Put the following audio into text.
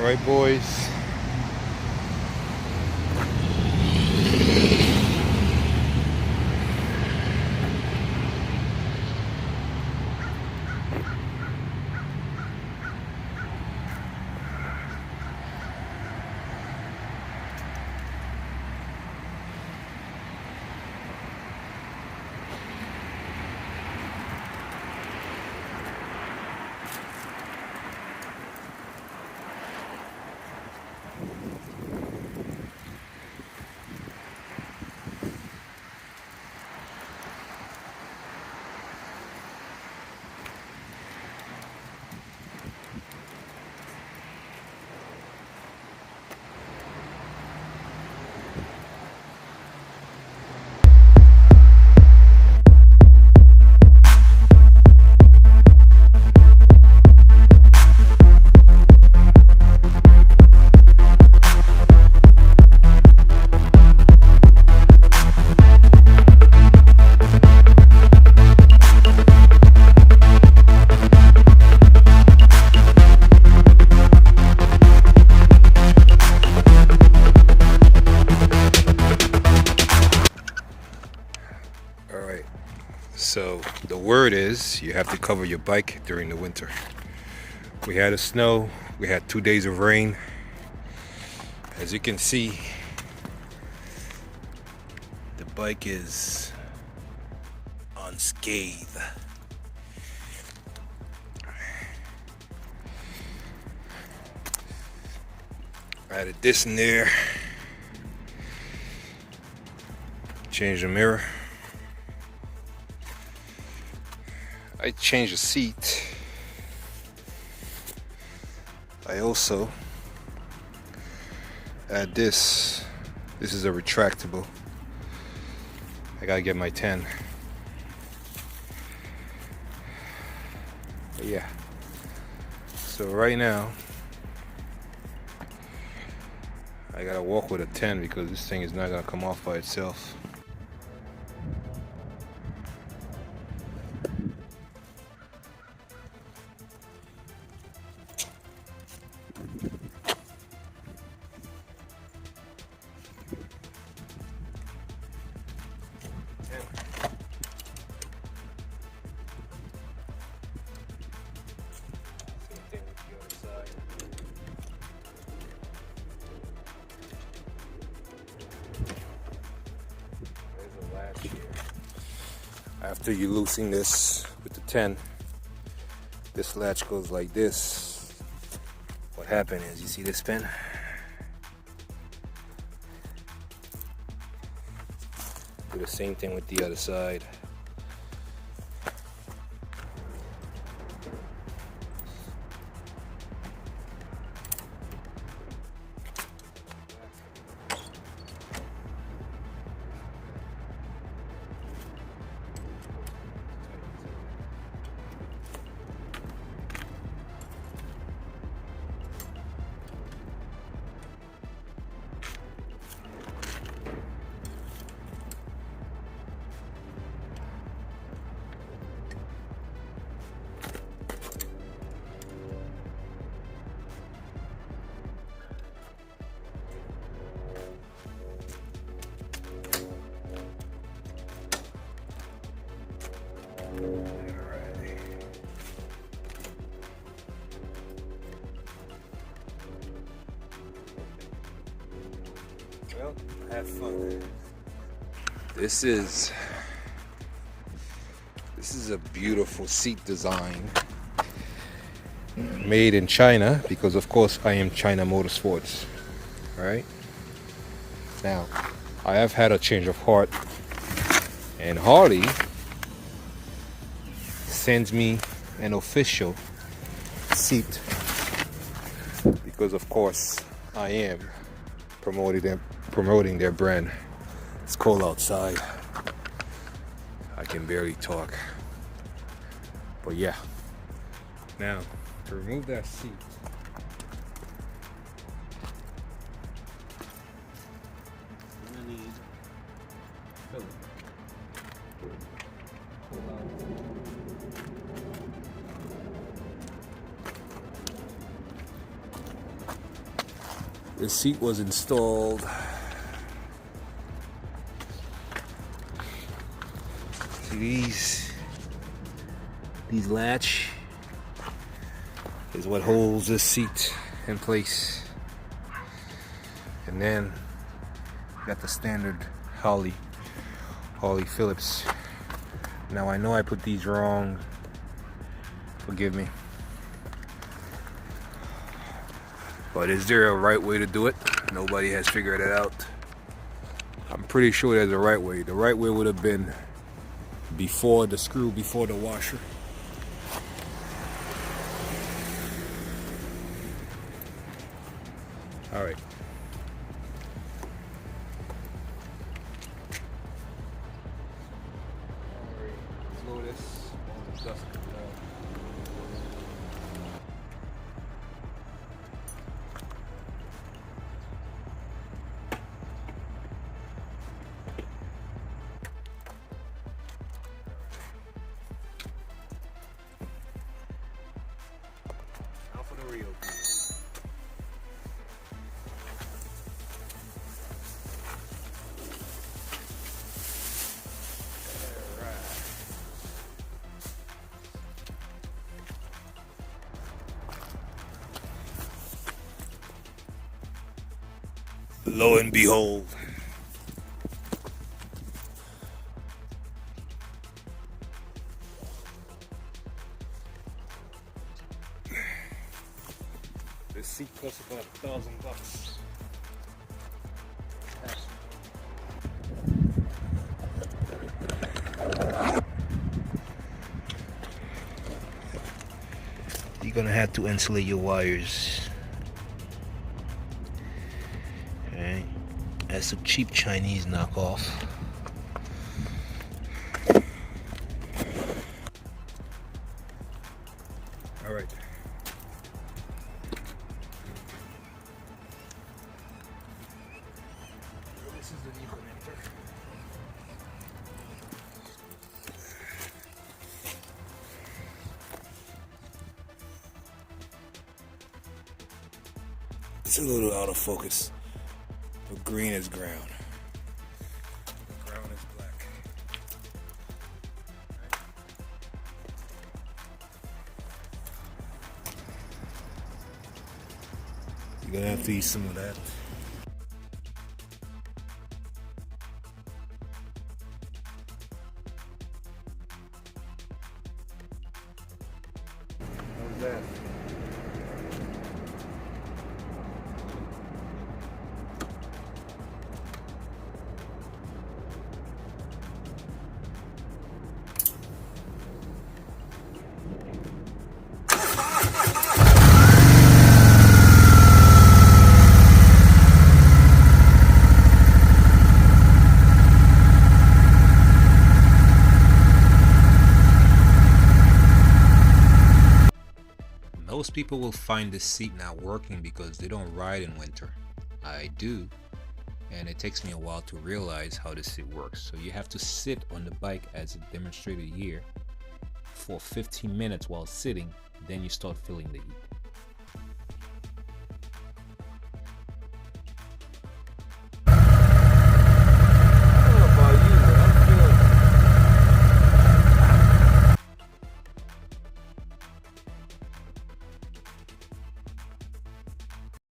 right, boys? So the word is you have to cover your bike during the winter. We had a snow, we had 2 days of rain. As you can see, the bike is unscathed. I added this in there, changed the mirror. I changed the seat. I also add this. This is a retractable. I gotta get my 10. But yeah. So right now, I gotta walk with a 10 because this thing is not gonna come off by itself. After you loosen this with the 10, this latch goes like this. What happened is, you see this pin? Do the same thing with the other side. Well, have fun. This is a beautiful seat design made in China, because of course I am China Motorsports, right? Now, I have had a change of heart, and Harley sends me an official seat because of course I am promoting their brand. It's cold outside. I can barely talk. But yeah. Now, to remove that seat, I'm gonna need Philip. The seat was installed. See these latch is what holds this seat in place. And then got the standard Harley Phillips. Now I know I put these wrong. Forgive me. But is there a right way to do it? Nobody has figured it out. I'm pretty sure there's a right way. The right way would have been before the screw, before the washer. All right. Slow this. Dust comes out. Now for the real thing. Lo and behold, this seat costs about $1,000. You're gonna have to insulate your wires. Alright, that's a cheap Chinese knockoff. Alright. This is the new connector. It's a little out of focus. But green is ground. Brown is black. Right. You're gonna have to eat some of that. How's that? Most people will find this seat not working because they don't ride in winter. I do, and it takes me a while to realize how this seat works. So you have to sit on the bike as demonstrated here for 15 minutes while sitting, then you start feeling the heat.